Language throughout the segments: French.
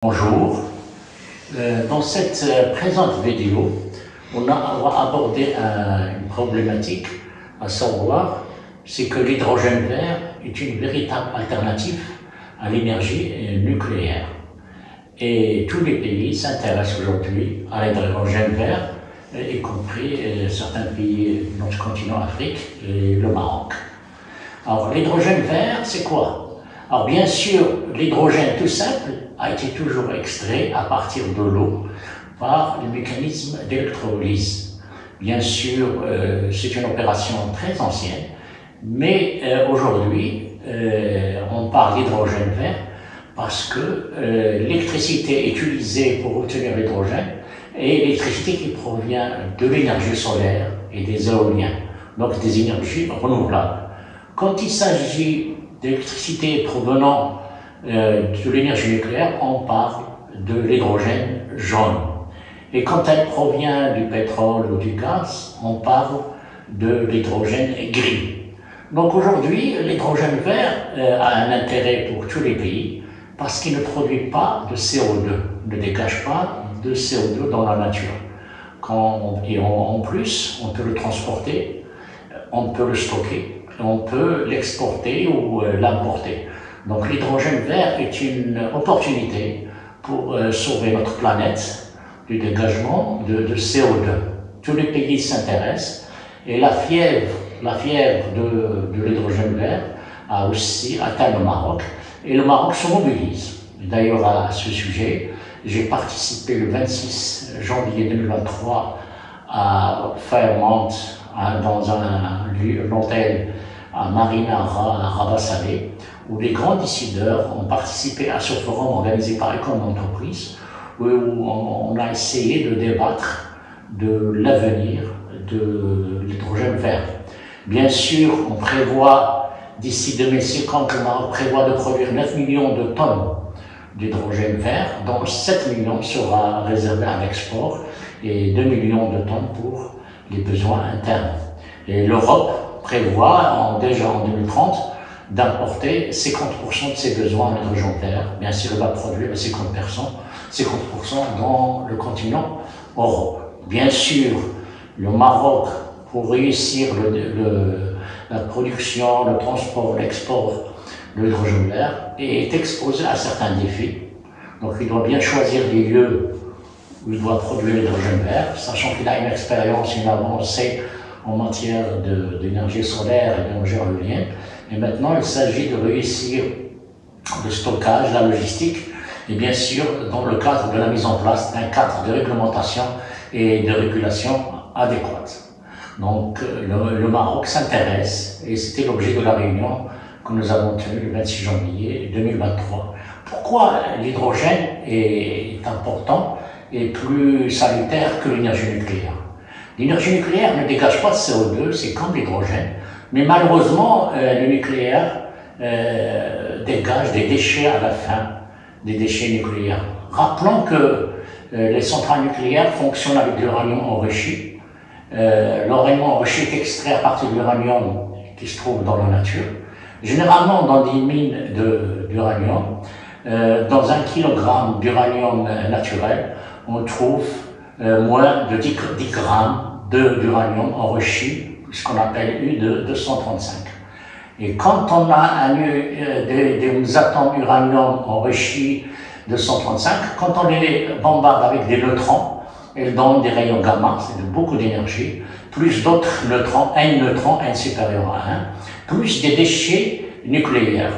Bonjour. Dans cette présente vidéo, on va aborder une problématique, à savoir, c'est que l'hydrogène vert est une véritable alternative à l'énergie nucléaire. Et tous les pays s'intéressent aujourd'hui à l'hydrogène vert, y compris certains pays de notre continent Afrique et le Maroc. Alors l'hydrogène vert, c'est quoi? Alors bien sûr, l'hydrogène tout simple a été toujours extrait à partir de l'eau par le mécanisme d'électrolyse. Bien sûr, c'est une opération très ancienne, mais aujourd'hui, on parle d'hydrogène vert parce que l'électricité utilisée pour obtenir l'hydrogène est l'électricité qui provient de l'énergie solaire et des éoliens, donc des énergies renouvelables. Quand il s'agit d'électricité provenant de l'énergie nucléaire, on parle de l'hydrogène jaune. Et quand elle provient du pétrole ou du gaz, on parle de l'hydrogène gris. Donc aujourd'hui, l'hydrogène vert a un intérêt pour tous les pays parce qu'il ne produit pas de CO2, ne dégage pas de CO2 dans la nature. En plus, on peut le transporter, on peut le stocker, on peut l'exporter ou l'importer. Donc l'hydrogène vert est une opportunité pour sauver notre planète du dégagement de CO2. Tous les pays s'intéressent et la fièvre de l'hydrogène vert a aussi atteint le Maroc et le Maroc se mobilise. D'ailleurs à ce sujet, j'ai participé le 26 janvier 2023 à Fairmont, dans un hôtel à Marina à Rabat Salé, où les grands décideurs ont participé à ce forum organisé par Econ Entreprise, où on a essayé de débattre de l'avenir de l'hydrogène vert. Bien sûr, on prévoit, d'ici 2050, le Maroc prévoit de produire 9 millions de tonnes d'hydrogène vert, dont 7 millions sera réservé à l'export et 2 millions de tonnes pour les besoins internes. Et l'Europe prévoit déjà en 2030 d'importer 50% de ses besoins en hydrogène vert. Bien sûr, elle va produire 50% dans le continent Europe. Bien sûr, le Maroc, pour réussir la production, le transport, l'export de l'hydrogène vert, est exposé à certains défis. Donc il doit bien choisir des lieux où il doit produire l'hydrogène vert, sachant qu'il a une expérience, une avancée en matière d'énergie solaire et d'énergie éolienne. Et maintenant, il s'agit de réussir le stockage, la logistique, et bien sûr, dans le cadre de la mise en place d'un cadre de réglementation et de régulation adéquate. Donc, le Maroc s'intéresse, et c'était l'objet de la réunion que nous avons tenue le 26 janvier 2023. Pourquoi l'hydrogène est important et plus salutaire que l'énergie nucléaire? L'énergie nucléaire ne dégage pas de CO2, c'est comme l'hydrogène, mais malheureusement, le nucléaire dégage des déchets à la fin, des déchets nucléaires. Rappelons que les centrales nucléaires fonctionnent avec de l'uranium enrichi. L'uranium enrichi est extrait à partir de l'uranium qui se trouve dans la nature. Généralement, dans des mines d'uranium, dans 1 kilogramme d'uranium naturel, on trouve moins de 10 grammes d'uranium enrichi, ce qu'on appelle U-235. Et quand on a des atomes uranium enrichis 235, quand on les bombarde avec des neutrons, elles donnent des rayons gamma, c'est beaucoup d'énergie, plus d'autres neutrons, n supérieur à 1, plus des déchets nucléaires,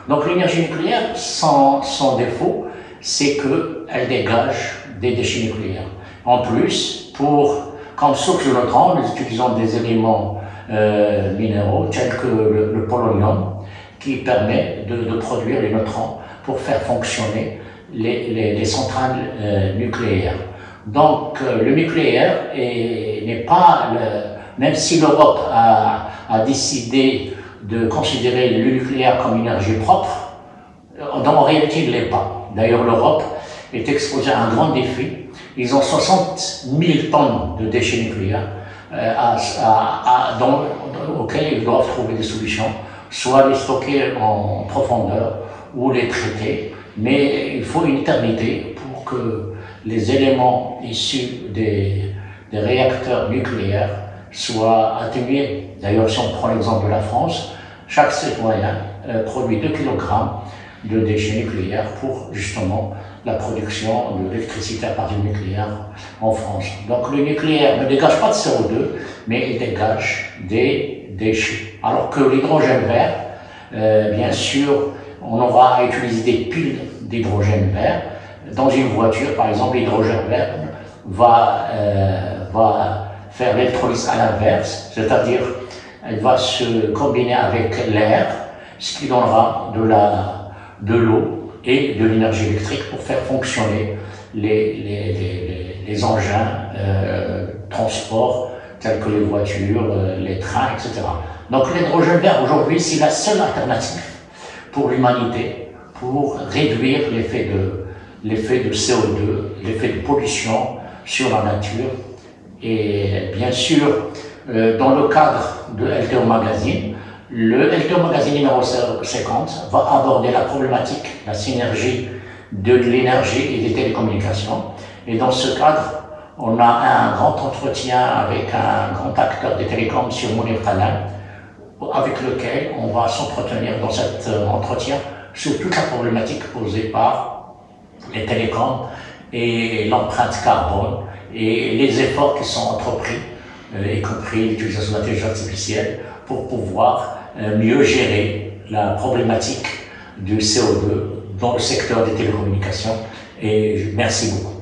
Donc l'énergie nucléaire, son défaut, c'est qu'elle dégage des déchets nucléaires. En plus, comme source de neutrons, nous utilisons des éléments minéraux tels que le polonium, qui permet de produire les neutrons pour faire fonctionner les centrales nucléaires. Donc le nucléaire n'est pas, même si l'Europe a décidé de considérer le nucléaire comme énergie propre, en réalité il ne l'est pas. D'ailleurs l'Europe est exposée à un grand défi. Ils ont 60 000 tonnes de déchets nucléaires auxquels ils doivent trouver des solutions, soit les stocker en profondeur ou les traiter mais il faut une éternité pour que les éléments issus des réacteurs nucléaires soient atténués. D'ailleurs, si on prend l'exemple de la France, chaque citoyen produit 2 kg de déchets nucléaires pour justement la production de l'électricité à partir du nucléaire en France. Donc le nucléaire ne dégage pas de CO2, mais il dégage des déchets. Alors que l'hydrogène vert, bien sûr, on aura à utiliser des piles d'hydrogène vert. Dans une voiture, par exemple, l'hydrogène vert va faire l'électrolyse à l'inverse, c'est-à-dire elle va se combiner avec l'air, ce qui donnera de l'eau et de l'énergie électrique pour faire fonctionner les engins transport tels que les voitures, les trains, etc. Donc l'hydrogène vert aujourd'hui, c'est la seule alternative pour l'humanité pour réduire l'effet de CO2, l'effet de pollution sur la nature. Et bien sûr, dans le cadre de LTO Magazine, le LTO Magazine numéro 50 va aborder la problématique, la synergie de l'énergie et des télécommunications. Et dans ce cadre, on a un grand entretien avec un grand acteur des télécoms, M. Mounir Khalal, avec lequel on va s'entretenir dans cet entretien sur toute la problématique posée par les télécoms et l'empreinte carbone et les efforts qui sont entrepris, y compris l'utilisation de l'intelligence artificielle, pour pouvoir mieux gérer la problématique du CO2 dans le secteur des télécommunications. Et merci beaucoup.